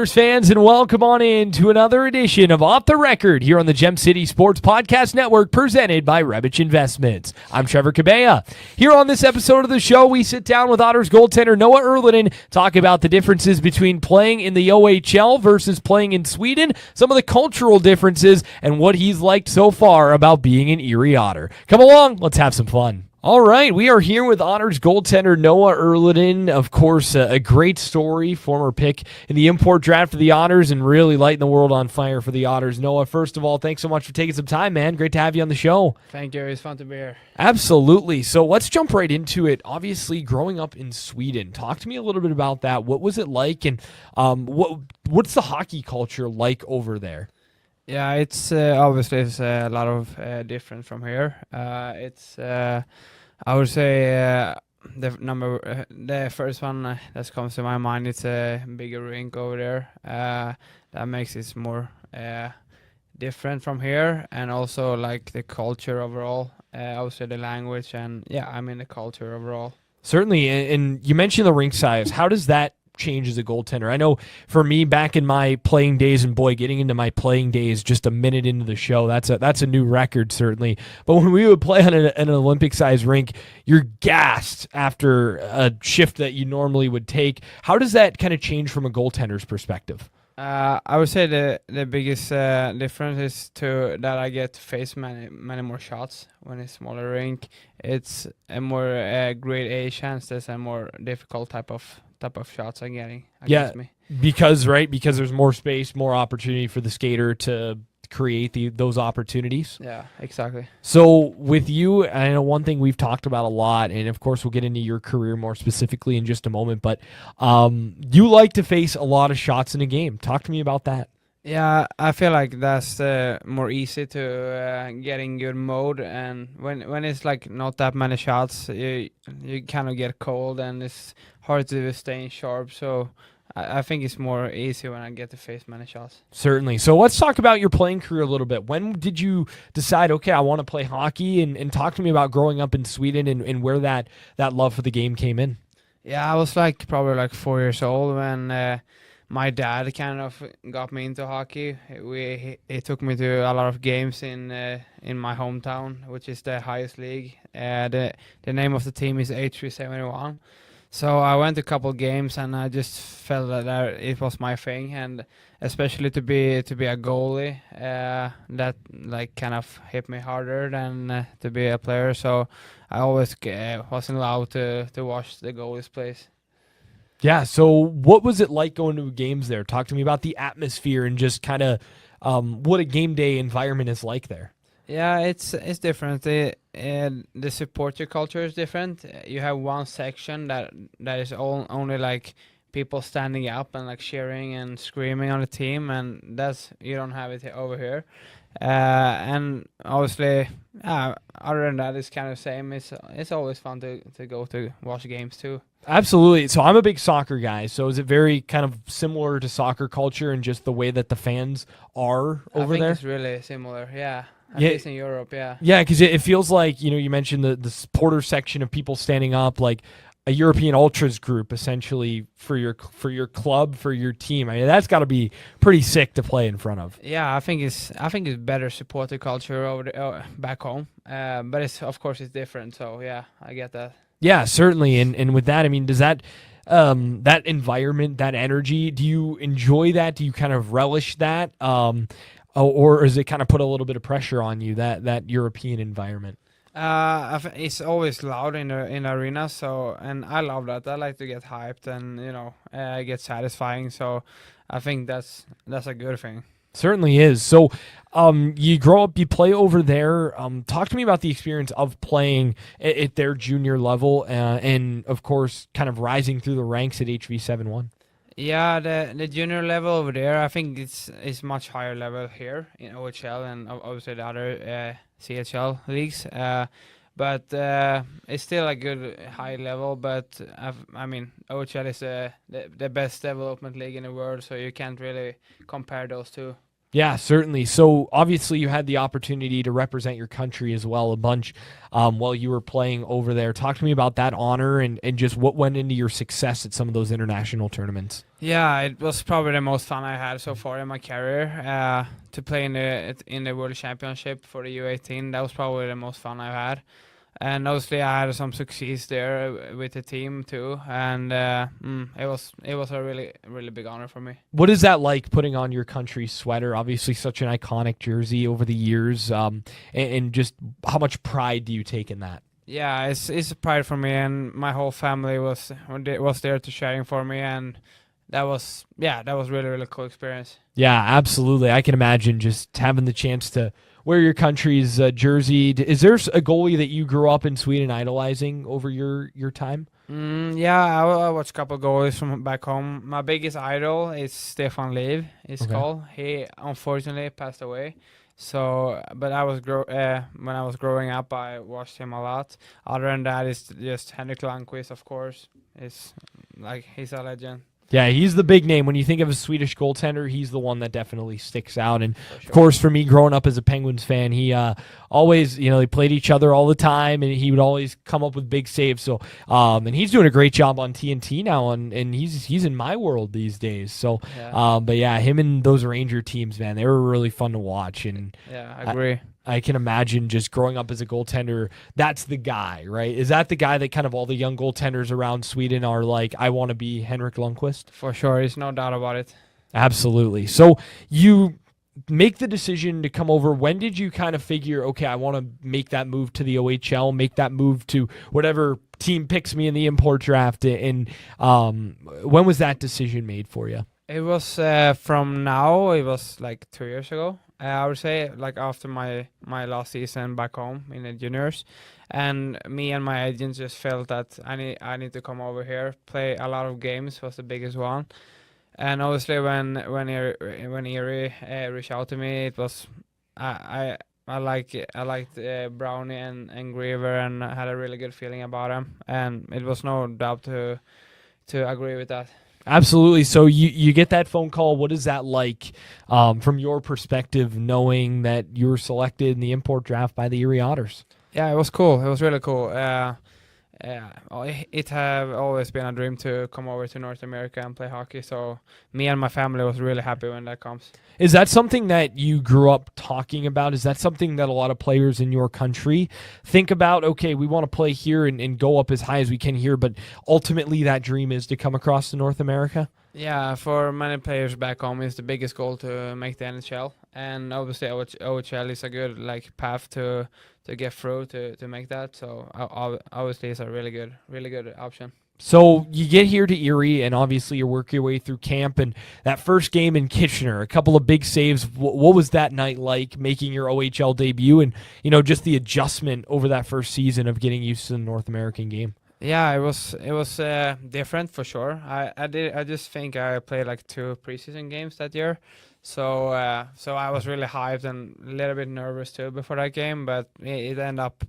Fans, and welcome on in to another edition of Off the Record here on the Gem City Sports Podcast Network, presented by Rebich Investments. I'm Trevor Cabella. Here on this episode of the show, we sit down with Otters goaltender Noah Erliden, talk about the differences between playing in the OHL versus playing in Sweden, some of the cultural differences, and what he's liked so far about being an Erie Otter. Come along, let's have some fun. All right, we are here with Otters goaltender Noah Erliden. Of course, a great story, former pick in the import draft for the Otters and really lighting the world on fire for the Otters. Noah, first of all, thanks so much for taking some time, man. Great to have you on the show. Thank you. It's fun to be here. Absolutely. So let's jump right into it. Obviously, growing up in Sweden, talk to me a little bit about that. What was it like, and what's the hockey culture like over there? Yeah, it's obviously it's a lot of different from here. I would say the first one that comes to my mind. It's a bigger rink over there. That makes it more different from here, and also like the culture overall. I would say the language and the culture overall. Certainly, and you mentioned the rink size. How does that change as a goaltender? I know for me, back in my playing days, and boy, getting into my playing days just a minute into the show, that's a new record, certainly. But when we would play on an Olympic-sized rink, you're gassed after a shift that you normally would take. How does that kind of change from a goaltender's perspective? I would say the biggest difference is that I get to face many more shots when it's smaller rink. It's a more grade A chances and more difficult type of shots I'm getting against me. Because there's more space, more opportunity for the skater to create those opportunities. Yeah, exactly. So with you, I know one thing we've talked about a lot, and of course we'll get into your career more specifically in just a moment, but you like to face a lot of shots in a game. Talk to me about that. Yeah, I feel like that's more easy to get in good mode, and when it's like not that many shots, you kind of get cold and it's hard to stay sharp. So I think it's more easy when I get to face many shots. Certainly. So let's talk about your playing career a little bit. When did you decide, okay, I want to play hockey, and talk to me about growing up in Sweden and where that love for the game came in? Yeah, I was probably 4 years old when my dad kind of got me into hockey. He took me to a lot of games in my hometown, which is the highest league. The name of the team is H371. So I went to a couple games and I just felt that it was my thing, and especially to be a goalie, that kind of hit me harder than to be a player. So I always wasn't allowed to watch the goalies play. Yeah, so what was it like going to games there? Talk to me about the atmosphere and just kind of what a game day environment is like there. Yeah, it's different. The supporter culture is different. You have one section that is only people standing up and cheering and screaming on the team, and you don't have it over here. And obviously, other than that, it's kind of same. It's always fun to go to watch games too. Absolutely. So I'm a big soccer guy. So is it very kind of similar to soccer culture and just the way that the fans are over there? I think it's really similar. Yeah. At least in Europe, yeah. Yeah, because it feels like, you mentioned the supporter section of people standing up, like a European ultras group, essentially, for your club, for your team. I mean, that's got to be pretty sick to play in front of. Yeah, I think it's better supporter culture over back home, but of course it's different. So yeah, I get that. Yeah, certainly, and with that, I mean, does that that environment, that energy, do you enjoy that? Do you kind of relish that? Or is it kind of put a little bit of pressure on you, that European environment? It's always loud in the arena, and I love that. I like to get hyped and get satisfying. So I think that's a good thing. Certainly is. So you grow up, you play over there. Talk to me about the experience of playing at their junior level and of course, kind of rising through the ranks at HV71. Yeah, the junior level over there, I think it's much higher level here in OHL and obviously the other CHL leagues. But it's still a good high level. But I mean, OHL is the best development league in the world, so you can't really compare those two. Yeah, certainly. So obviously you had the opportunity to represent your country as well a bunch while you were playing over there. Talk to me about that honor and just what went into your success at some of those international tournaments. Yeah, it was probably the most fun I had so far in my career. To play in the World Championship for the U18, that was probably the most fun I've had. And obviously, I had some success there with the team too, and it was a really big honor for me. What is that like putting on your country's sweater? Obviously, such an iconic jersey over the years, and just how much pride do you take in that? Yeah, it's a pride for me, and my whole family was there to cheering for me, and that was really cool experience. Yeah, absolutely. I can imagine just having the chance to wear your country's jersey. Is there a goalie that you grew up in Sweden idolizing over your time? Yeah, I watched a couple of goalies from back home. My biggest idol is Stefan Liv. It's Okay. called. He unfortunately passed away. So, but when I was growing up, I watched him a lot. Other than that, it's just Henrik Lundqvist, of course. He's a legend. Yeah, he's the big name. When you think of a Swedish goaltender, he's the one that definitely sticks out. And For of sure. course, for me, growing up as a Penguins fan, he always, they played each other all the time, and he would always come up with big saves. So, and he's doing a great job on TNT now, and he's in my world these days. So, Yeah. but yeah, him and those Ranger teams, man, they were really fun to watch. And Yeah, I agree. I can imagine just growing up as a goaltender, that's the guy, right? Is that the guy that kind of all the young goaltenders around Sweden are like, I want to be Henrik Lundqvist? For sure, there's no doubt about it. Absolutely. So you make the decision to come over. When did you kind of figure, okay, I want to make that move to the OHL, make that move to whatever team picks me in the import draft? And when was that decision made for you? It was from now. It was like 2 years ago. I would say like after my last season back home in the juniors, and me and my agent just felt that I need to come over here, play a lot of games was the biggest one, and obviously when Erie reached out to me, it was I liked Brownie and Griever, and I had a really good feeling about him, and it was no doubt to agree with that. Absolutely. So you get that phone call. What is that like from your perspective, knowing that you were selected in the import draft by the Erie Otters? Yeah, it was cool. It was really cool. It have always been a dream to come over to North America and play hockey. So me and my family was really happy when that comes. Is that something that you grew up talking about? Is that something that a lot of players in your country think about? Okay, we want to play here and go up as high as we can here, but ultimately that dream is to come across to North America? Yeah, for many players back home, it's the biggest goal to make the NHL, and obviously OHL is a good path to get through to make that. So obviously it's a really good option. So you get here to Erie, and obviously you work your way through camp, and that first game in Kitchener, a couple of big saves. What was that night like, making your OHL debut, and just the adjustment over that first season of getting used to the North American game? Yeah, it was different for sure. I just think I played like 2 preseason games that year, so I was really hyped and a little bit nervous too before that game, but it ended up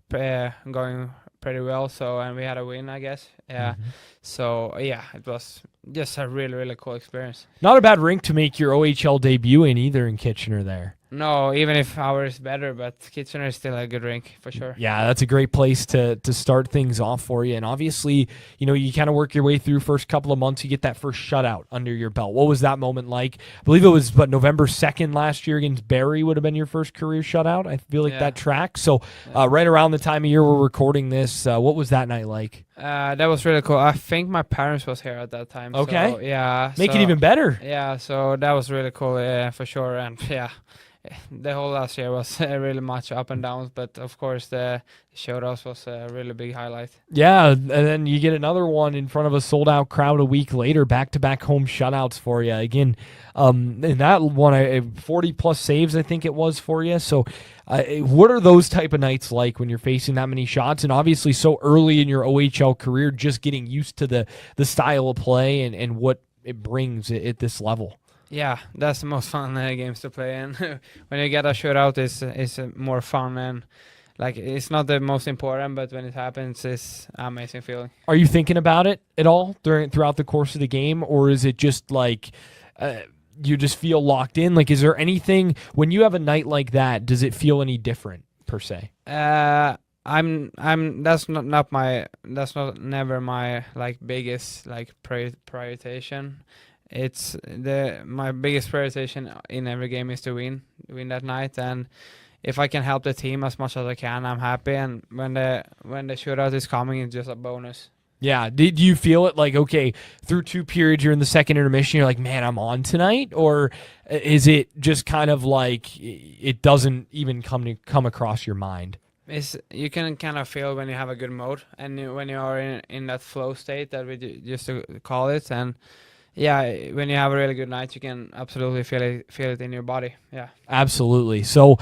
going pretty well. So, and we had a win, I guess. Yeah. Mhm. So yeah, it was just a really cool experience. Not a bad rink to make your OHL debut in either, in Kitchener there. No, even if ours is better, but Kitchener is still a good rink for sure. Yeah, that's a great place to start things off for you. And obviously, you kind of work your way through first couple of months. You get that first shutout under your belt. What was that moment like? I believe it was November 2nd last year against Barrie would have been your first career shutout. I feel like that tracks. So right around the time of year we're recording this, what was that night like? That was really cool. I think my parents was here at that time. Okay. So, yeah. Make it even better. Yeah, so that was really cool for sure. And yeah, the whole last year was really much up and downs, but of course the shoutouts was a really big highlight. Yeah, and then you get another one in front of a sold-out crowd a week later, back-to-back home shutouts for you. Again, in that one, 40-plus saves, I think it was for you. So what are those type of nights like when you're facing that many shots? And obviously so early in your OHL career, just getting used to the style of play and what it brings at this level. Yeah, that's the most fun games to play in. When you get a shootout, it's more fun, and it's not the most important, but when it happens, it's an amazing feeling. Are you thinking about it at all throughout the course of the game, or is it just like you just feel locked in? Like, is there anything when you have a night like that? Does it feel any different per se? That's not never my like biggest like prioritization. It's my biggest prioritization in every game is to win that night, and if I can help the team as much as I can, I'm happy. And when the shootout is coming, it's just a bonus. Yeah. Did you feel it like, okay, through 2 periods, you're in the second intermission, you're like, man, I'm on tonight? Or is it just kind of like it doesn't even come across your mind? You can kind of feel when you have a good mode and when you are in that flow state that we used to call it. And yeah, when you have a really good night, you can absolutely feel it in your body. Yeah. Absolutely. So,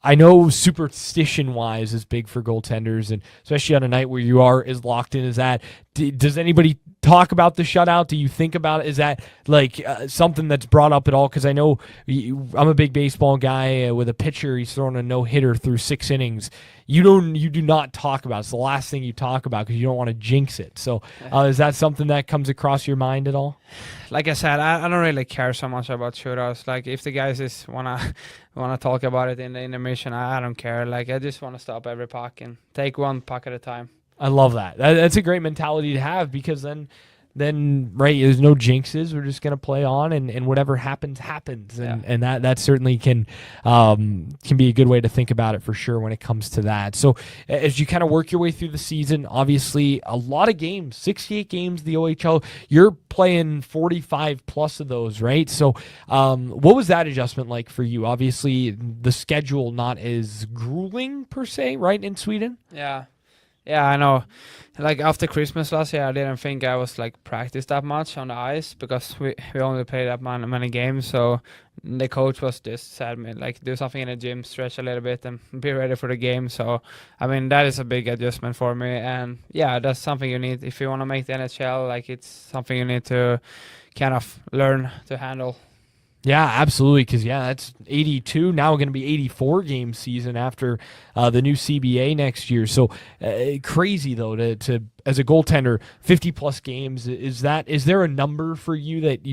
I know superstition wise is big for goaltenders, and especially on a night where you are as locked in as that. Does anybody talk about the shutout? Do you think about it? Is that like something that's brought up at all? Because I know I'm a big baseball guy. With a pitcher, he's throwing a no-hitter through 6 innings. You do not talk about it. It's the last thing you talk about because you don't want to jinx it. So is that something that comes across your mind at all? Like I said, I don't really care so much about shootouts. Like if the guys just wanna talk about it in the intermission, I don't care. Like I just want to stop every puck and take one puck at a time. I love that. That's a great mentality to have because then right, there's no jinxes. We're just gonna play on, and whatever happens, and that certainly can be a good way to think about it for sure when it comes to that. So as you kind of work your way through the season, obviously a lot of games, 68 games, the OHL, you're playing 45 plus of those, right? So what was that adjustment like for you? Obviously the schedule not as grueling per se, right, in Sweden? Yeah, I know. Like after Christmas last year, I didn't think I was like practiced that much on the ice because we only played that many games. So the coach was just said me like do something in the gym, stretch a little bit, and be ready for the game. So I mean that is a big adjustment for me, and yeah, that's something you need if you want to make the NHL. Like it's something you need to kind of learn to handle. Yeah, absolutely. Because that's 82. Now we're going to be 84 game season after the new CBA next year. So crazy though to as a goaltender, 50 plus games. Is there a number for you that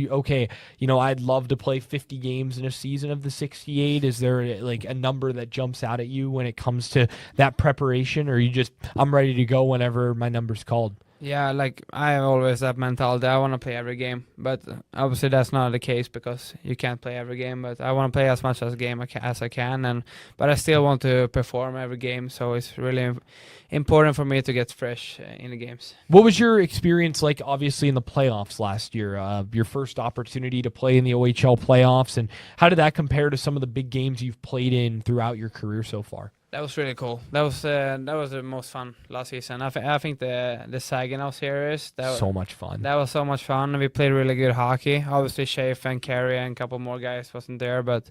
I'd love to play 50 games in a season of the 68? Is there like a number that jumps out at you when it comes to that preparation, or you just I'm ready to go whenever my number's called? Yeah, like I have always that mentality. I want to play every game, but obviously that's not the case because you can't play every game. But I want to play as much as as I can, but I still want to perform every game. So it's really important for me to get fresh in the games. What was your experience like? Obviously in the playoffs last year, your first opportunity to play in the OHL playoffs, and how did that compare to some of the big games you've played in throughout your career so far? That was really cool. That was the most fun last season. I think the Saginaw series so much fun. That was so much fun. We played really good hockey. Obviously, Shafe and Carey and a couple more guys wasn't there, but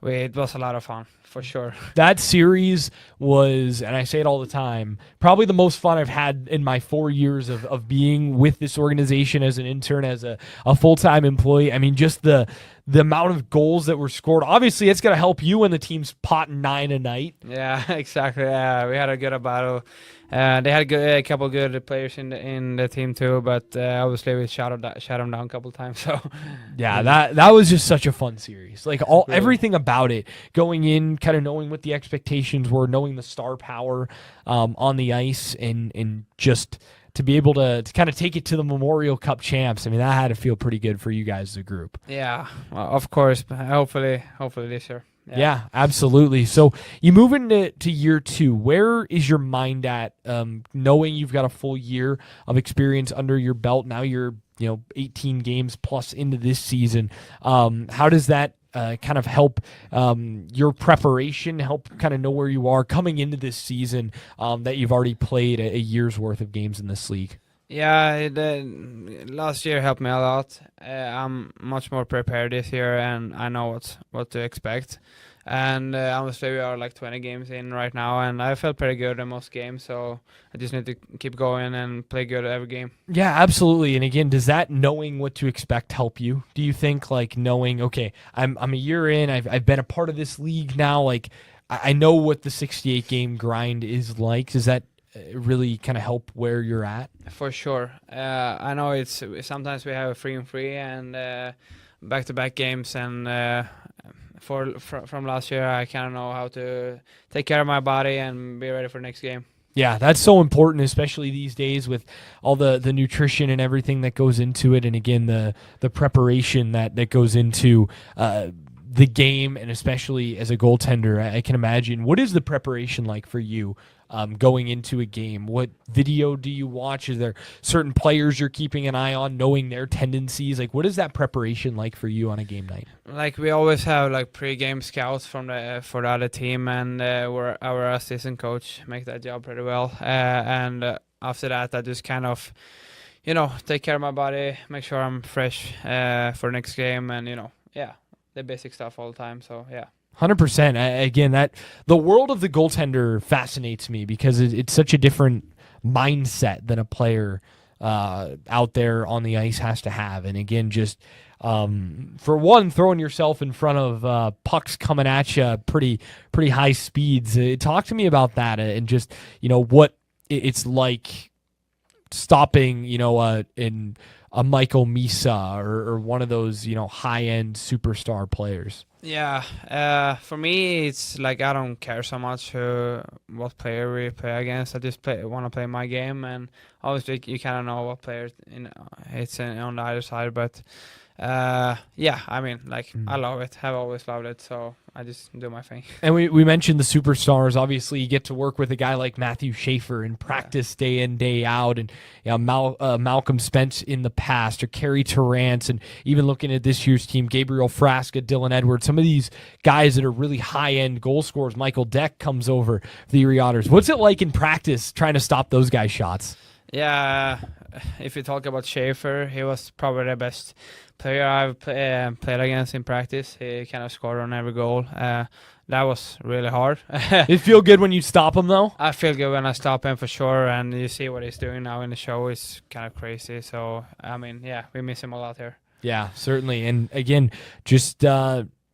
it was a lot of fun for sure. That series was, and I say it all the time, probably the most fun I've had in my 4 years of being with this organization as an intern, as a full-time employee. I mean, just the amount of goals that were scored. Obviously, it's going to help you when the team's potting 9 a night. Yeah, exactly. Yeah, we had a good battle. They had a couple good players in the team too, but obviously we shut them down a couple times. So yeah, that was just such a fun series. Like everything about it, going in, kind of knowing what the expectations were, knowing the star power on the ice, and just to be able to kind of take it to the Memorial Cup champs. I mean, that had to feel pretty good for you guys as a group. Yeah, well, of course. Hopefully this year. Yeah, absolutely. So you move into year 2. Where is your mind at, knowing you've got a full year of experience under your belt? Now you're 18 games plus into this season. How does that kind of help your preparation, help kind of know where you are coming into this season that you've already played a year's worth of games in this league? Yeah, last year helped me a lot. I'm much more prepared this year, and I know what to expect. And honestly, we are like 20 games in right now, and I felt pretty good in most games. So I just need to keep going and play good every game. Yeah, absolutely. And again, does that knowing what to expect help you? Do you think like knowing, okay, I'm a year in, I've been a part of this league now, like I know what the 68 game grind is like. Does that really kind of help where you're at? For sure. I know it's sometimes we have a 3-3, and back-to-back games, and from last year, I kind of know how to take care of my body and be ready for the next game. Yeah, that's so important, especially these days with all the nutrition and everything that goes into it. And again, the preparation that goes into the game, and especially as a goaltender, I can imagine. What is the preparation like for you going into a game? What video do you watch? Is there certain players you're keeping an eye on, knowing their tendencies? Like, what is that preparation like for you on a game night? Like, we always have like pre-game scouts for the other team, and we're our assistant coach make that job pretty well. And after that, I just kind of, take care of my body, make sure I'm fresh for next game, and the basic stuff all the time. So yeah. 100%. Again, that the world of the goaltender fascinates me because it's such a different mindset than a player out there on the ice has to have. And again, just for one, throwing yourself in front of pucks coming at you pretty high speeds. Talk to me about that and just what it's like stopping in a Michael Misa or one of those high end superstar players. Yeah, for me, it's like I don't care so much what player we play against. I just want to play my game, and obviously you kind of know what players it's on the other side. But I mean, I love it. I've always loved it, so I just do my thing. And we mentioned the superstars. Obviously, you get to work with a guy like Matthew Schaefer in practice day in, day out, and Malcolm Spence in the past, or Kerry Torrance, and even looking at this year's team, Gabriel Frasca, Dylan Edwards, some of these guys that are really high-end goal scorers. Michael Deck comes over for the Erie Otters. What's it like in practice trying to stop those guys' shots? Yeah, if you talk about Schaefer, he was probably the best player I've played against in practice. He kind of scored on every goal. That was really hard. It feel good when you stop him, though? I feel good when I stop him for sure, and you see what he's doing now in the show is kind of crazy. So, I mean, yeah, we miss him a lot here. Yeah, certainly. And again, just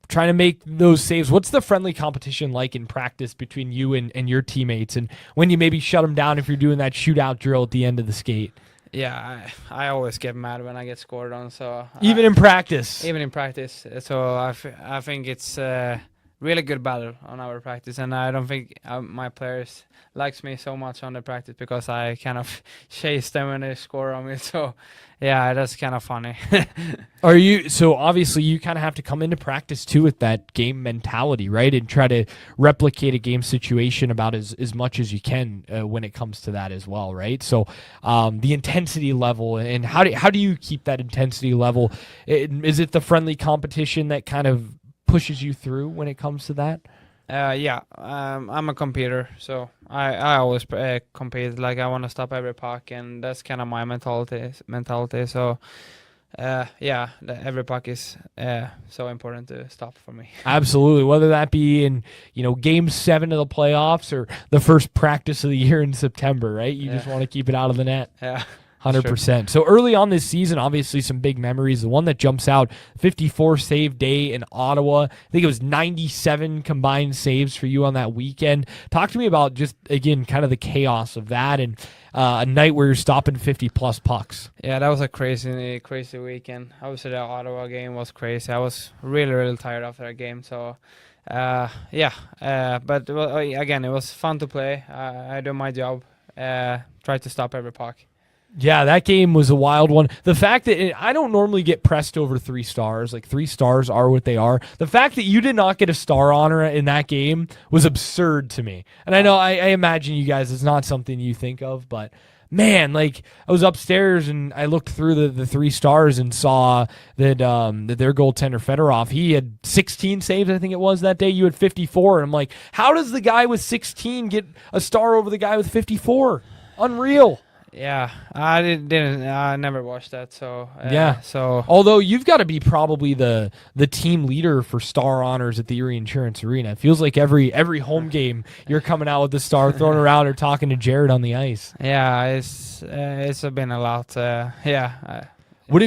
trying to make those saves. What's the friendly competition like in practice between you and your teammates, and when you maybe shut them down if you're doing that shootout drill at the end of the skate? Yeah, I always get mad when I get scored on. So even in practice? Even in practice. So I think it's really good battle on our practice, and I don't think my players likes me so much on the practice because I kind of chase them when they score on me. So yeah, that's kind of funny. So obviously you kind of have to come into practice too with that game mentality, right? And try to replicate a game situation about as much as you can when it comes to that as well, right? So the intensity level, and how do you keep that intensity level? Is it the friendly competition that kind of pushes you through when it comes to that? I'm a competitor, so I always compete. Like, I want to stop every puck, and that's kind of my mentality. So every puck is so important to stop for me. Absolutely, whether that be in Game 7 of the playoffs or the first practice of the year in September, right? You just want to keep it out of the net. Yeah. 100%. So early on this season, obviously some big memories. The one that jumps out, 54 save day in Ottawa. I think it was 97 combined saves for you on that weekend. Talk to me about just, again, kind of the chaos of that and a night where you're stopping 50-plus pucks. Yeah, that was a crazy weekend. Obviously, the Ottawa game was crazy. I was really, really tired after that game. So, but again, it was fun to play. I do my job, try to stop every puck. Yeah, that game was a wild one. The fact that I don't normally get pressed over 3 stars, like 3 stars are what they are. The fact that you did not get a star honor in that game was absurd to me. And I know I imagine you guys, it's not something you think of, but man, like I was upstairs and I looked through the 3 stars and saw that their goaltender Fedorov, he had 16 saves, I think it was that day. You had 54, and I'm like, how does the guy with 16 get a star over the guy with 54? Unreal. Yeah, I didn't. I never watched that. So yeah. So although you've got to be probably the team leader for star honors at the Erie Insurance Arena. It feels like every home game you're coming out with the star, throwing around or talking to Jared on the ice. Yeah, it's been a lot.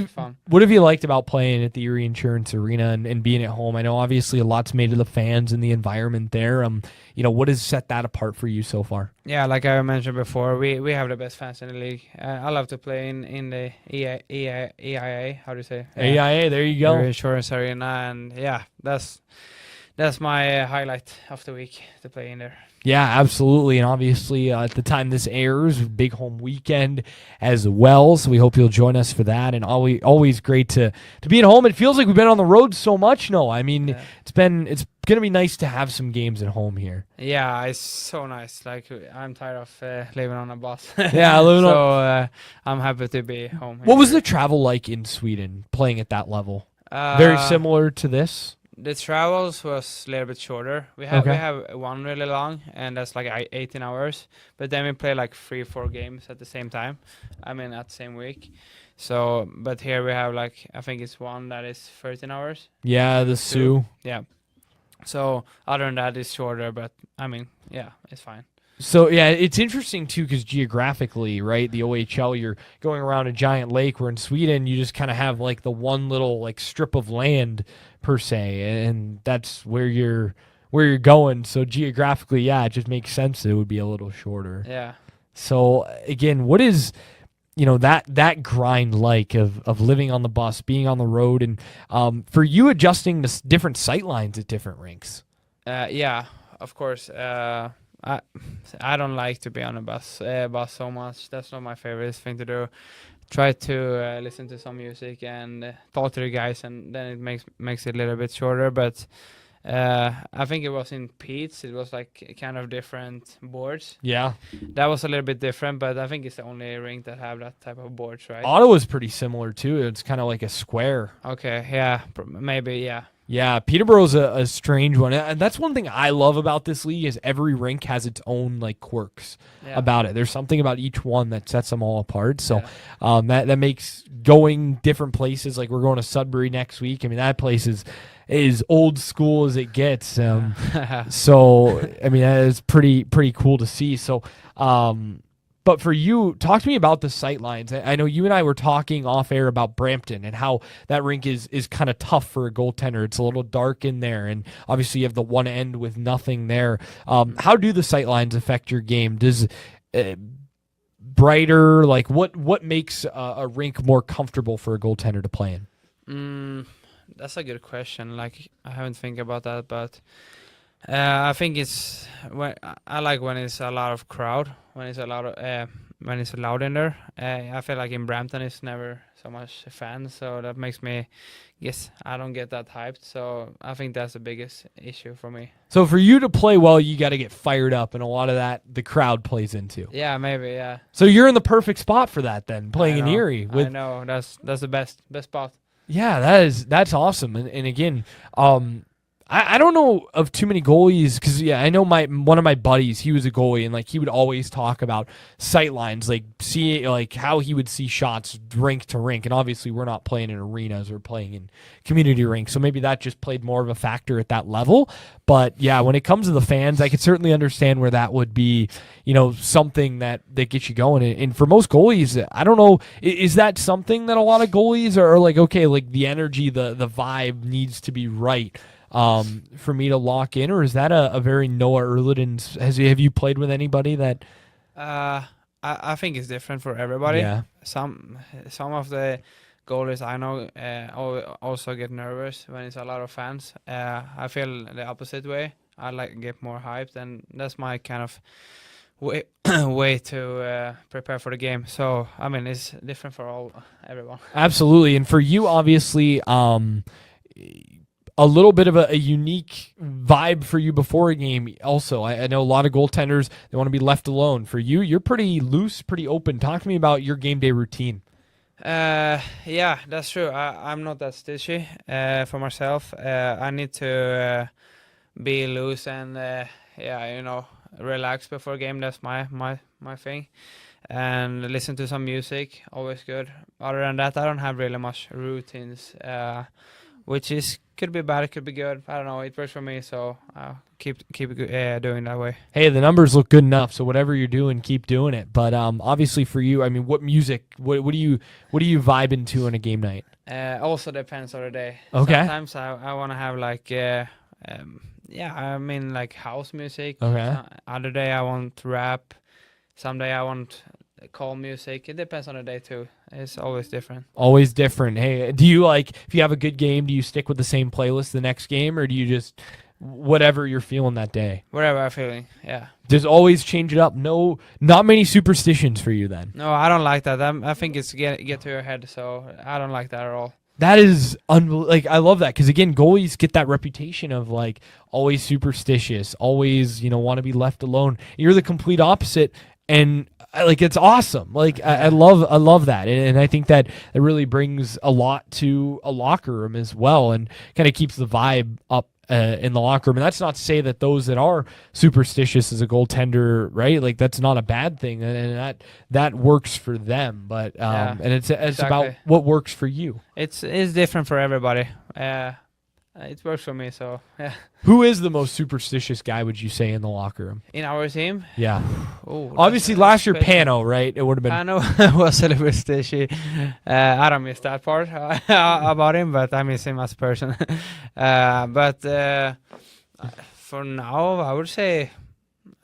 fun. What have you liked about playing at the Erie Insurance Arena and being at home? I know obviously a lot's made of the fans and the environment there. What has set that apart for you so far? Yeah, like I mentioned before, we have the best fans in the league. I love to play in the EIA. How do you say? AIA, there you go. Erie Insurance Arena, and yeah, that's my highlight of the week to play in there. Yeah, absolutely. And obviously, at the time this airs, big home weekend as well. So we hope you'll join us for that. And always great to be at home. It feels like we've been on the road so much. No, I mean, it's going to be nice to have some games at home here. Yeah, it's so nice. Like, I'm tired of living on a bus. Yeah, I'm happy to be home. What was the travel like in Sweden playing at that level? Very similar to this? The travels was a little bit shorter. We have one really long, and that's like 18 hours. But then we play like 3-4 games at the same time. I mean, at the same week. So, but here we have like, I think it's one that is 13 hours. Yeah, the Sioux. Yeah. So other than that, it's shorter. But I mean, yeah, it's fine. So, yeah, it's interesting, too, because geographically, right, the OHL, you're going around a giant lake, where in Sweden, you just kind of have, like, the one little, like, strip of land, per se, and that's where you're going. So, geographically, yeah, it just makes sense that it would be a little shorter. Yeah. So, again, what is, that grind like of living on the bus, being on the road, and for you adjusting to different sight lines at different rinks? Yeah, of course. I don't like to be on a bus so much. That's not my favorite thing to do. Try to listen to some music and talk to the guys, and then it makes it a little bit shorter. But I think it was in Pete's. It was like kind of different boards. Yeah, that was a little bit different, but I think it's the only rink that have that type of boards, right? Ottawa's pretty similar too. It's kind of like a square. Okay, yeah, maybe, yeah. Yeah, Peterborough's a strange one, and that's one thing I love about this league is every rink has its own like quirks about it. There's something about each one that sets them all apart. So that makes going different places. Like we're going to Sudbury next week. I mean that place is old school as it gets. So I mean that is pretty cool to see. So. But for you, talk to me about the sight lines. I know you and I were talking off air about Brampton and how that rink is kind of tough for a goaltender. It's a little dark in there, and obviously you have the one end with nothing there. How do the sight lines affect your game? Does brighter, like what makes a rink more comfortable for a goaltender to play in? That's a good question. Like I haven't think about that, but I think it's I like when it's a lot of crowd, when it's loud in there. I feel like in Brampton it's never so much fans, so that makes me guess I don't get that hyped. So I think that's the biggest issue for me. So for you to play well, you got to get fired up, and a lot of that the crowd plays into. Yeah, maybe. Yeah. So you're in the perfect spot for that then, playing in Erie. I know that's the best spot. Yeah, that's awesome. And again, I don't know of too many goalies because I know one of my buddies, he was a goalie, and like he would always talk about sight lines, like see like how he would see shots rink to rink, and obviously we're not playing in arenas or playing in community rinks, so maybe that just played more of a factor at that level. But yeah, when it comes to the fans, I could certainly understand where that would be, something that gets you going. And for most goalies, I don't know, is that something that a lot of goalies are like, okay, like the energy, the vibe needs to be right for me to lock in, or is that a very Noah Erliden? Have you played with anybody that? I think it's different for everybody. Yeah. Some of the goalies I know also get nervous when it's a lot of fans. I feel the opposite way. I like get more hyped, and that's my kind of way to prepare for the game. So I mean, it's different for everyone. Absolutely, and for you, obviously, a little bit of a unique vibe for you before a game. Also, I know a lot of goaltenders, they want to be left alone. For you, you're pretty loose, pretty open. Talk to me about your game day routine. Yeah, that's true. I'm not that stitchy for myself. I need to be loose and relax before a game. That's my thing. And listen to some music, always good. Other than that, I don't have really much routines, which is could be bad, it could be good. I don't know. It works for me, so I'll keep doing that way. Hey, the numbers look good enough, so whatever you're doing, keep doing it. But obviously for you, I mean, what music? What do you vibe into on a game night? Also depends on the day. Okay. Sometimes I want to have like I mean like house music. Okay. Other day I want rap. Some day I want calm music. It depends on the day too. It's always different. Always different. Hey, do you like, if you have a good game, do you stick with the same playlist the next game, or do you just whatever you're feeling that day? Whatever I'm feeling. Yeah. Just always change it up. No, not many superstitions for you then. No, I don't like that. I think it's get to your head, so I don't like that at all. That is like, I love that, because again, goalies get that reputation of like always superstitious, always want to be left alone. You're the complete opposite, and like it's awesome. Like I love that, and I think that it really brings a lot to a locker room as well, and kind of keeps the vibe up in the locker room. And that's not to say that those that are superstitious as a goaltender, right? Like that's not a bad thing, and that works for them. But and it's exactly. about what works for you. It's different for everybody. It works for me, so yeah. Who is the most superstitious guy, would you say, in the locker room? In our team? Yeah. Oh, obviously last year Pano, right? It would have been. Pano was a little bit stishy. I don't miss that part about him, but I miss him as a person. But for now, I would say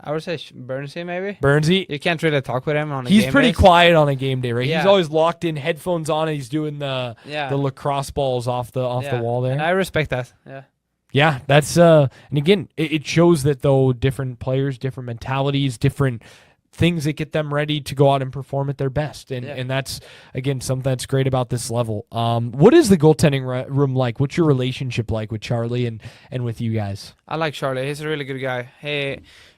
Burnsy maybe. Burnsy. You can't really talk with him on a He's game pretty days. quiet on a game day, right? Yeah. He's always locked in, headphones on, and he's doing the lacrosse balls off the wall there. And I respect that. Yeah. Yeah, that's and again, it shows that though different players, different mentalities, different things that get them ready to go out and perform at their best, and that's again something that's great about this level. What is the goaltending room like? What's your relationship like with Charlie and with you guys? I like Charlie. He's a really good guy.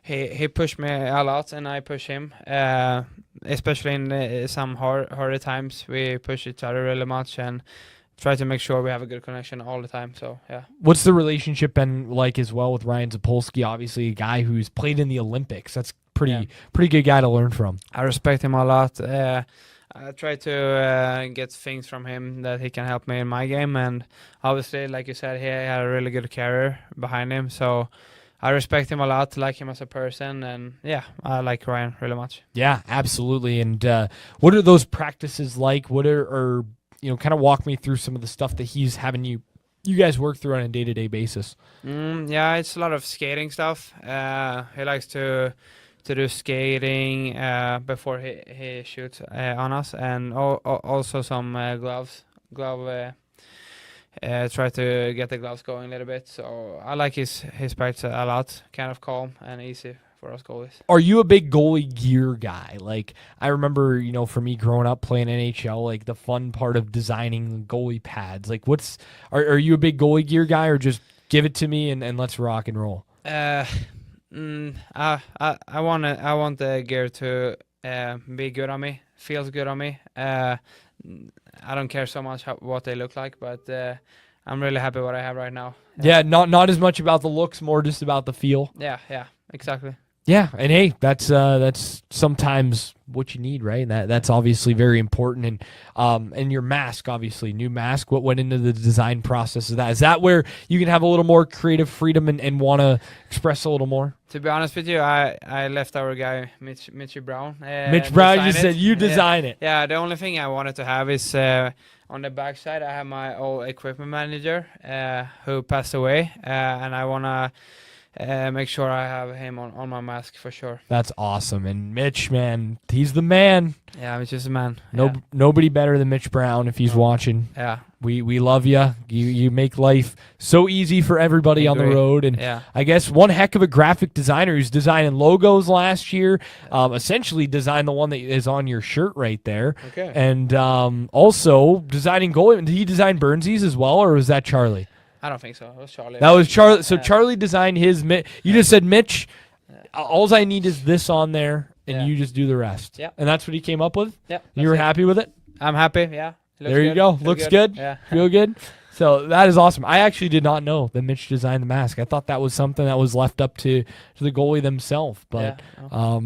He pushed me a lot, and I push him. Especially in some harder times, we push each other really much and try to make sure we have a good connection all the time. So yeah. What's the relationship been like as well with Ryan Zapolsky? Obviously, a guy who's played in the Olympics. That's pretty good guy to learn from. I respect him a lot. I try to get things from him that he can help me in my game, and obviously, like you said, he had a really good career behind him. So I respect him a lot, like him as a person, and yeah, I like Ryan really much. Yeah, absolutely. And what are those practices like? What are kind of walk me through some of the stuff that he's having you guys work through on a day-to-day basis. Yeah, it's a lot of skating stuff. He likes to do skating before he shoots on us, and also some glove try to get the gloves going a little bit. So I like his practice a lot, kind of calm and easy for us goalies. Are you a big goalie gear guy? Like I remember, for me growing up playing NHL, like the fun part of designing goalie pads. Like are you a big goalie gear guy, or just give it to me and let's rock and roll? I want the gear to be good on me, feels good on me. I don't care so much what they look like, but I'm really happy what I have right now. Yeah, not as much about the looks, more just about the feel. Yeah, exactly. Yeah, and hey, that's sometimes what you need, right? That's obviously very important. And your mask, obviously, new mask. What went into the design process of that? Is that where you can have a little more creative freedom and want to express a little more? To be honest with you, I left our guy Mitchy Brown. Mitch Brown, you said you design it. Yeah, the only thing I wanted to have is on the back side. I have my old equipment manager who passed away, and I wanna make sure I have him on my mask for sure. That's awesome. And Mitch, man, he's the man. Yeah, Mitch is the man. Nobody better than Mitch Brown if he's watching. Yeah. We love you. You make life so easy for everybody on the road. And I guess one heck of a graphic designer who's designing logos last year, essentially designed the one that is on your shirt right there. Okay. And also designing goalie. Did he design Burnsies as well, or was that Charlie? I don't think so. It was Charlie. That was Charlie. So Charlie designed his. You just said, Mitch, all I need is this on there, and you just do the rest. Yeah. And that's what he came up with? Yeah. You were happy with it? I'm happy, yeah. There you go. Looks good. Yeah. Feel good. So that is awesome. I actually did not know that Mitch designed the mask. I thought that was something that was left up to the goalie themselves. But I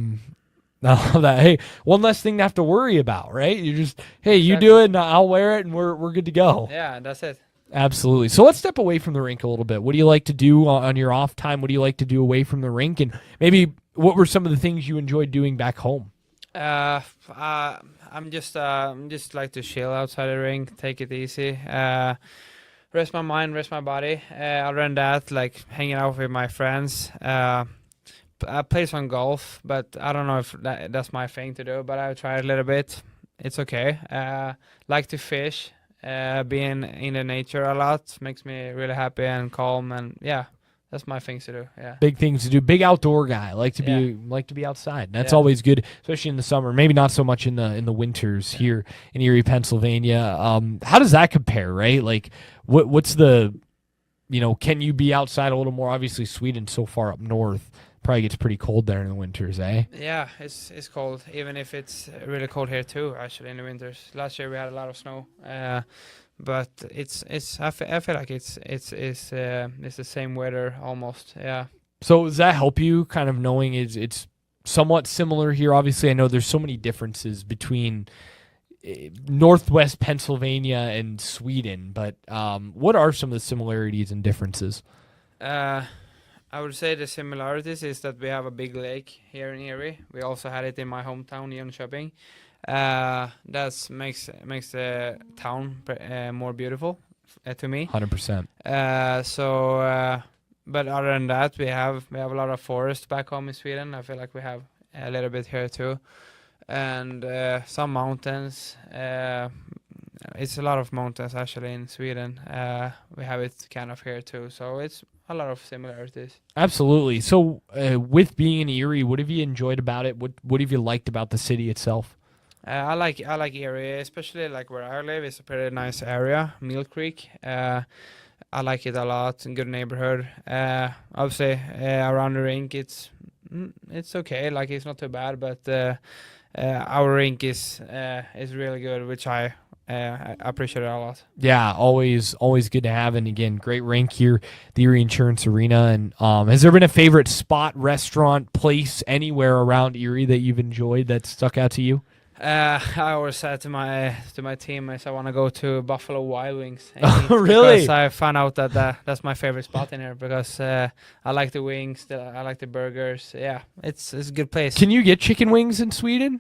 love that. Hey, one less thing to have to worry about, right? You just, you do it, and I'll wear it, and we're good to go. Yeah, that's it. Absolutely. So let's step away from the rink a little bit. What do you like to do on your off time? What do you like to do away from the rink? And maybe what were some of the things you enjoyed doing back home? I'm just like to chill outside the rink, take it easy, rest my mind, rest my body. Other than that, like hanging out with my friends. I play some golf, but I don't know if that's my thing to do. But I tried a little bit. It's okay. Like to fish. Being in the nature a lot makes me really happy and calm, and yeah, that's my things to do. Yeah. Big things to do. Big outdoor guy. Like to be outside. That's always good, especially in the summer. Maybe not so much in the winters here in Erie, Pennsylvania. How does that compare, right? Like what's the, can you be outside a little more? Obviously Sweden's so far up north. Probably gets pretty cold there in the winters, eh? Yeah, it's cold, even if it's really cold here too. Actually, in the winters. Last year we had a lot of snow, but I feel like it's the same weather almost. Yeah. So does that help you, kind of knowing it's somewhat similar here? Obviously, I know there's so many differences between Northwest Pennsylvania and Sweden, but what are some of the similarities and differences? I would say the similarities is that we have a big lake here in Erie. We also had it in my hometown, Jönköping. That makes the town more beautiful to me. 100%. But other than that, we have a lot of forest back home in Sweden. I feel like we have a little bit here too, and some mountains. It's a lot of mountains actually in Sweden. We have it kind of here too, so it's a lot of similarities. Absolutely. So with being in Erie, what have you enjoyed about it? What have you liked about the city itself? I like Erie, especially like where I live. It's a pretty nice area, Mill Creek. I like it a lot. Good neighborhood. Obviously, around the rink, it's okay. Like it's not too bad, but our rink is really good, which I appreciate it a lot. Yeah, always good to have. And again, great rink here, the Erie Insurance Arena. And has there been a favorite spot, restaurant, place anywhere around Erie that you've enjoyed that stuck out to you? I always said to my teammates, I want to go to Buffalo Wild Wings. Oh, really? Because I found out that that's my favorite spot in here because I like the wings, I like the burgers. Yeah, it's a good place. Can you get chicken wings in Sweden?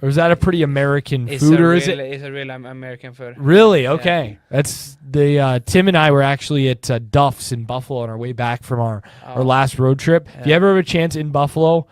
Or is that a pretty American it's food, or is it? It's a real American food. Really? Okay. Yeah. That's the Tim and I were actually at Duff's in Buffalo on our way back from our last road trip. If you ever have a chance in Buffalo,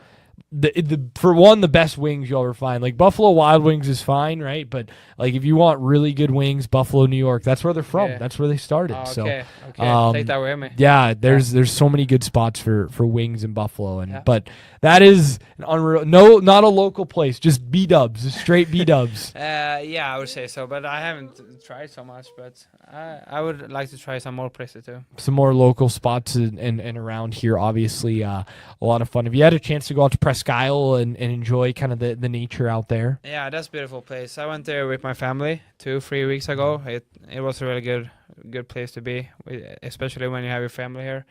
for one, the best wings you'll ever find. Like Buffalo Wild Wings is fine, right? But like if you want really good wings, Buffalo, New York, that's where they're from. Yeah. That's where they started. Okay. So take that with me. Yeah, there's so many good spots for wings in Buffalo, and but that is an unreal. No, not a local place, just B-dubs, straight B-dubs. Yeah, I would say so, but I haven't tried so much. But I would like to try some more places too. Some more local spots and around here, obviously, a lot of fun. Have you had a chance to go out to Presque Isle and enjoy kind of the nature out there? Yeah, that's a beautiful place. I went there with my family 2-3 weeks ago. It was a really good place to be, especially when you have your family here.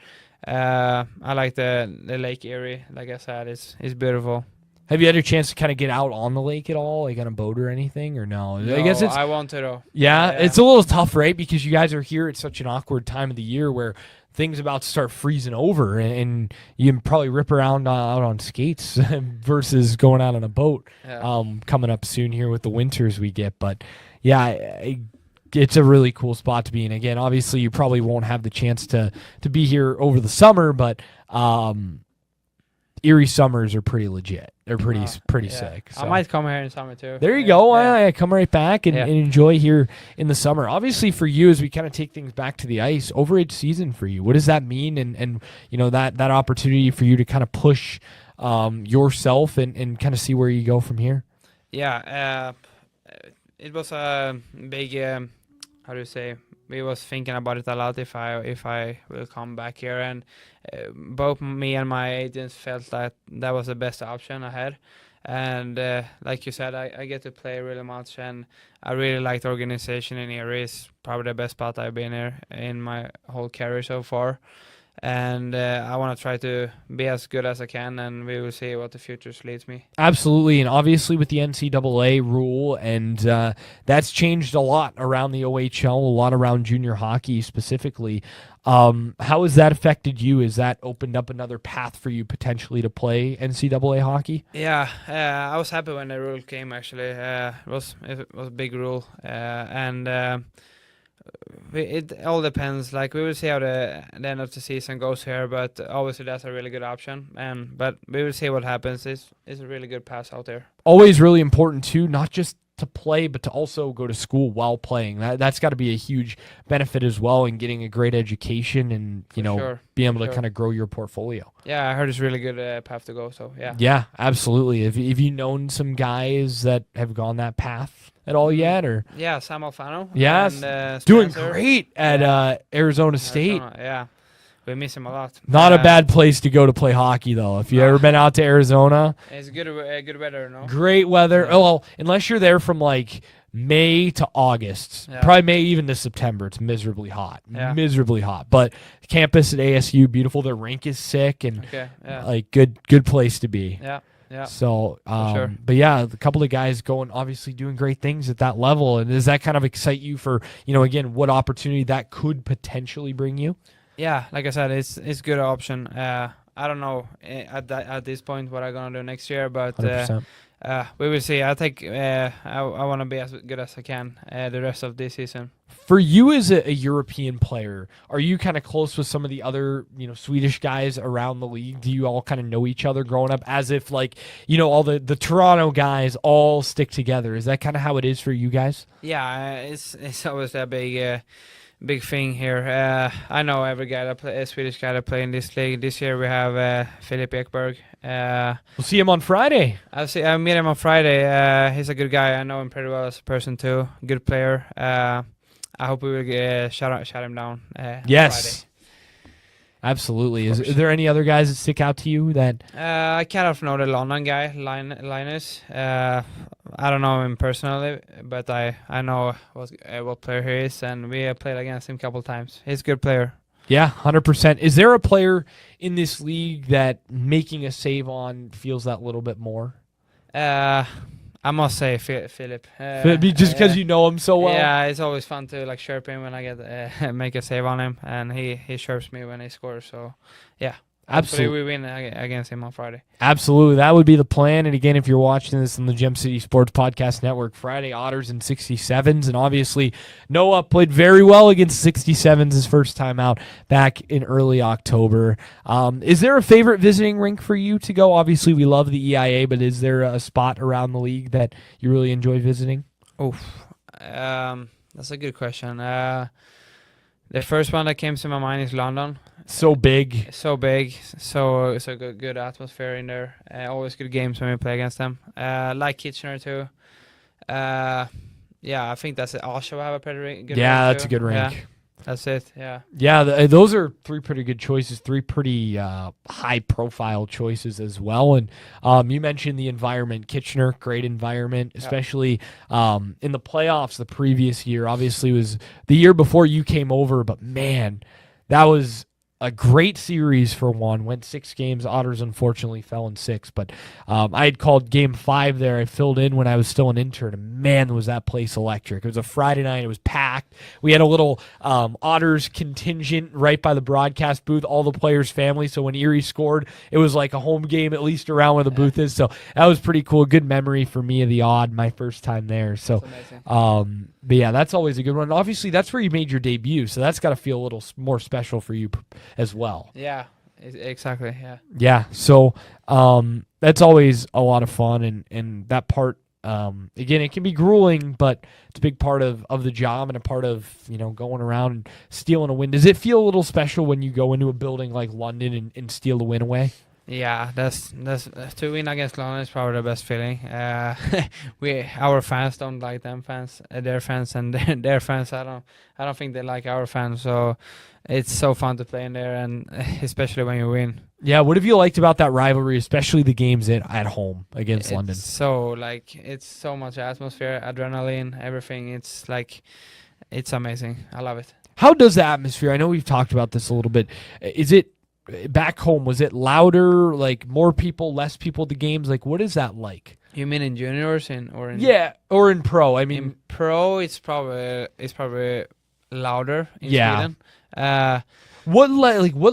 I like the Lake Erie. Like I said, it's beautiful. Have you had a chance to kind of get out on the lake at all, like on a boat or anything, or no? I guess I want to though. Yeah, it's a little tough, right? Because you guys are here at such an awkward time of the year where things about to start freezing over, and you can probably rip around out on skates versus going out on a boat. Yeah. Coming up soon here with the winters we get, but yeah. It's a really cool spot to be in. Again, obviously, you probably won't have the chance to be here over the summer, but Erie summers are pretty legit. They're pretty sick. So. I might come here in summer too. There you go. I come right back and enjoy here in the summer. Obviously, for you, as we kind of take things back to the ice, overage season for you. What does that mean? And that opportunity for you to kind of push yourself and kind of see where you go from here. Yeah, it was a big. How do you say? We was thinking about it a lot if I will come back here, and both me and my agents felt that was the best option I had. And like you said, I get to play really much, and I really like the organization in Erie. It's probably the best spot I've been here in my whole career so far. and I want to try to be as good as I can, and we will see what the future leads me. Absolutely, and obviously with the NCAA rule, and that's changed a lot around the OHL, a lot around junior hockey specifically. How has that affected you? Has that opened up another path for you potentially to play NCAA hockey? Yeah, I was happy when the rule came. Actually, it was a big rule, and it all depends. Like, we will see how the end of the season goes here, but obviously that's a really good option. But we will see what happens. It's a really good pass out there. Always really important too, not just to play, but to also go to school while playing. That's got to be a huge benefit as well in getting a great education and being able to kind of grow your portfolio. Yeah, I heard it's really good path to go. So yeah. Yeah, absolutely. Have you known some guys that have gone that path at all yet, or? Yeah, Sam Alfano. Yes, and, doing Spencer. Great at Arizona State. Yeah, we miss him a lot. Not a bad place to go to play hockey, though. If you ever been out to Arizona, it's good weather, no? Great weather. Yeah. Oh, well, unless you're there from like May to August, probably May even to September, it's miserably hot. Miserably hot. But campus at ASU, beautiful. Their rink is sick and like good place to be. Yeah. Yeah. So, sure. But yeah, a couple of guys going, obviously doing great things at that level. And does that kind of excite you for, again, what opportunity that could potentially bring you? Yeah, like I said, it's a good option. I don't know at this point what I'm gonna do next year, but we will see. I think I want to be as good as I can the rest of this season. For you as a European player, are you kind of close with some of the other Swedish guys around the league? Do you all kind of know each other growing up, as if like all the Toronto guys all stick together? Is that kind of how it is for you guys? Yeah, it's always a big thing here. I know every guy that play, a Swedish guy that play in this league. This year we have Philip Ekberg. We'll see him on Friday. I meet him on Friday. He's a good guy. I know him pretty well as a person too. Good player. I hope we will shut him down. Yes. Friday. Absolutely. Is there any other guys that stick out to you that? I kind of know the London guy, Linus. I don't know him personally, but I know what player he is, and we played against him a couple times. He's a good player. Yeah, 100%. Is there a player in this league that making a save on feels that little bit more? I must say Philip. Just because you know him so well? Yeah, it's always fun to like chirp him when I get make a save on him, and he chirps me when he scores. So, yeah. Absolutely. We win against him on Friday. Absolutely. That would be the plan. And again, if you're watching this on the Gem City Sports Podcast Network, Friday, Otters and 67s. And obviously, Noah played very well against 67s his first time out back in early October. Is there a favorite visiting rink for you to go? Obviously, we love the EIA, but is there a spot around the league that you really enjoy visiting? That's a good question. The first one that came to my mind is London. So big. So good atmosphere in there. Always good games when we play against them. Like Kitchener too. I think that's it. Oshawa have a pretty good rink that's too. A good rink. Yeah, that's it. Yeah. Yeah, those are three pretty good choices. Three pretty high-profile choices as well. And you mentioned the environment. Kitchener, great environment, especially in the playoffs the previous year. Obviously, it was the year before you came over, but man, that was a great series for one. Went 6 games. Otters unfortunately fell in 6, but I had called Game 5 there. I filled in when I was still an intern, and man, was that place electric. It was a Friday night. It was packed. We had a little Otters contingent right by the broadcast booth, all the players' families. So when Erie scored, it was like a home game, at least around where the booth is. So that was pretty cool. Good memory for me of the Odd, my first time there. So, but yeah, that's always a good one. And obviously, that's where you made your debut, so that's got to feel a little more special for you as well. Yeah, exactly. Yeah. Yeah. So that's always a lot of fun, and that part. Again, it can be grueling, but it's a big part of the job and a part of going around and stealing a win. Does it feel a little special when you go into a building like London and steal the win away? Yeah, that's to win against London is probably the best feeling. Our fans don't like their fans, and their fans. I don't think they like our fans. So it's so fun to play in there, and especially when you win. Yeah, what have you liked about that rivalry, especially the games at home against London? So it's so much atmosphere, adrenaline, everything. It's amazing. I love it. How does the atmosphere? I know we've talked about this a little bit. Is it back home? Was it louder? Like more people, less people at the games? Like what is that like? You mean in juniors or in? Yeah, or in pro. I mean, In pro, it's probably louder in Yeah. Sweden. what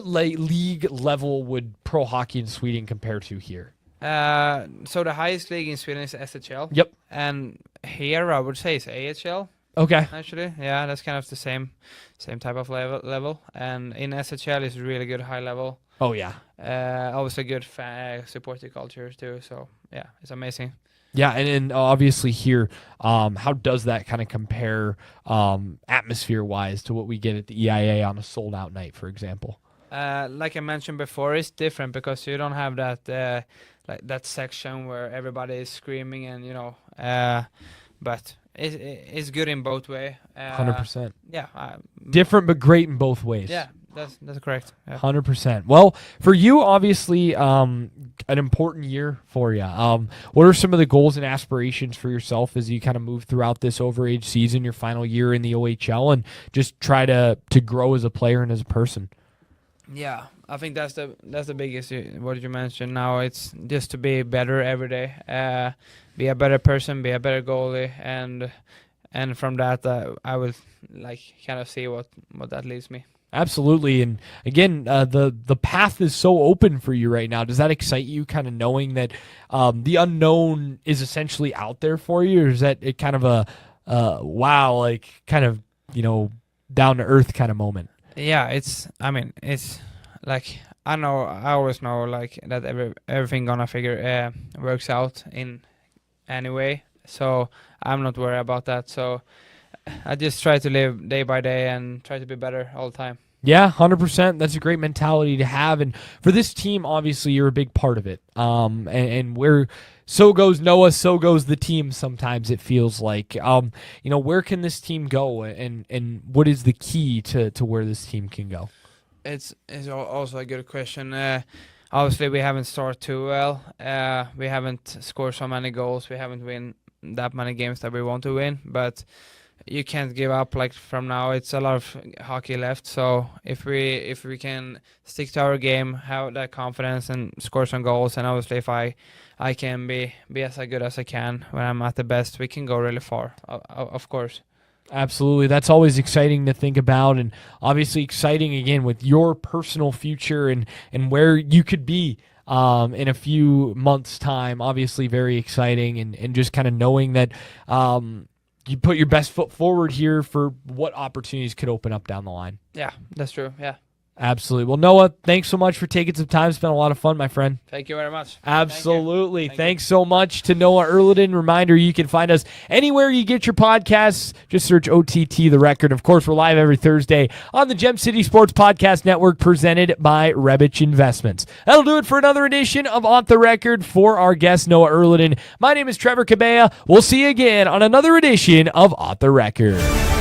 league level would pro hockey in Sweden compare to here? So the highest league in Sweden is SHL. Yep. And here I would say it's AHL. Okay. Actually, yeah, that's kind of the same type of level. And in SHL is really good high level. Oh yeah. Obviously good supporter culture too. So yeah, it's amazing. Yeah, and obviously here, how does that kind of compare atmosphere-wise to what we get at the EIA on a sold-out night, for example? Like I mentioned before, it's different because you don't have that like that section where everybody is screaming and but it's good in both way. 100%. Yeah. Different but great in both ways. Yeah, that's correct. Yeah. 100%. Well, for you, obviously, an important year for you. What are some of the goals and aspirations for yourself as you kind of move throughout this overage season, your final year in the OHL, and just try to grow as a player and as a person? Yeah, I think that's the biggest. What you mentioned now, it's just to be better every day, be a better person, be a better goalie, and from that I will like kind of see what that leads me. Absolutely, and again, the path is so open for you right now. Does that excite you, kind of knowing that the unknown is essentially out there for you, or is that it kind of a wow, like kind of down to earth kind of moment? Yeah, it's like I always know like that everything gonna works out in any way. So I'm not worried about that. So I just try to live day by day and try to be better all the time. Yeah, 100%. That's a great mentality to have. And for this team, obviously, you're a big part of it. And where so goes Noah, so goes the team sometimes, it feels like. Where can this team go, and what is the key to where this team can go? It's also a good question. Obviously, we haven't started too well. We haven't scored so many goals. We haven't won that many games that we want to win. But you can't give up. Like from now, it's a lot of hockey left. So if we can stick to our game, have that confidence, and score some goals, and obviously if I can be as good as I can when I'm at the best, we can go really far. Of course. Absolutely. That's always exciting to think about, and obviously exciting again with your personal future and where you could be in a few months' time. Obviously very exciting, and just kind of knowing that you put your best foot forward here for what opportunities could open up down the line. Yeah, that's true. Yeah. Absolutely. Well, Noah, thanks so much for taking some time. It's been a lot of fun, my friend. Thank you very much. Absolutely. Thank you. Thanks so much to Noah Erliden. Reminder, you can find us anywhere you get your podcasts. Just search OTT The Record. Of course, we're live every Thursday on the Gem City Sports Podcast Network, presented by Rebich Investments. That'll do it for another edition of On The Record. For our guest, Noah Erliden, my name is Trevor Cabea. We'll see you again on another edition of On The Record.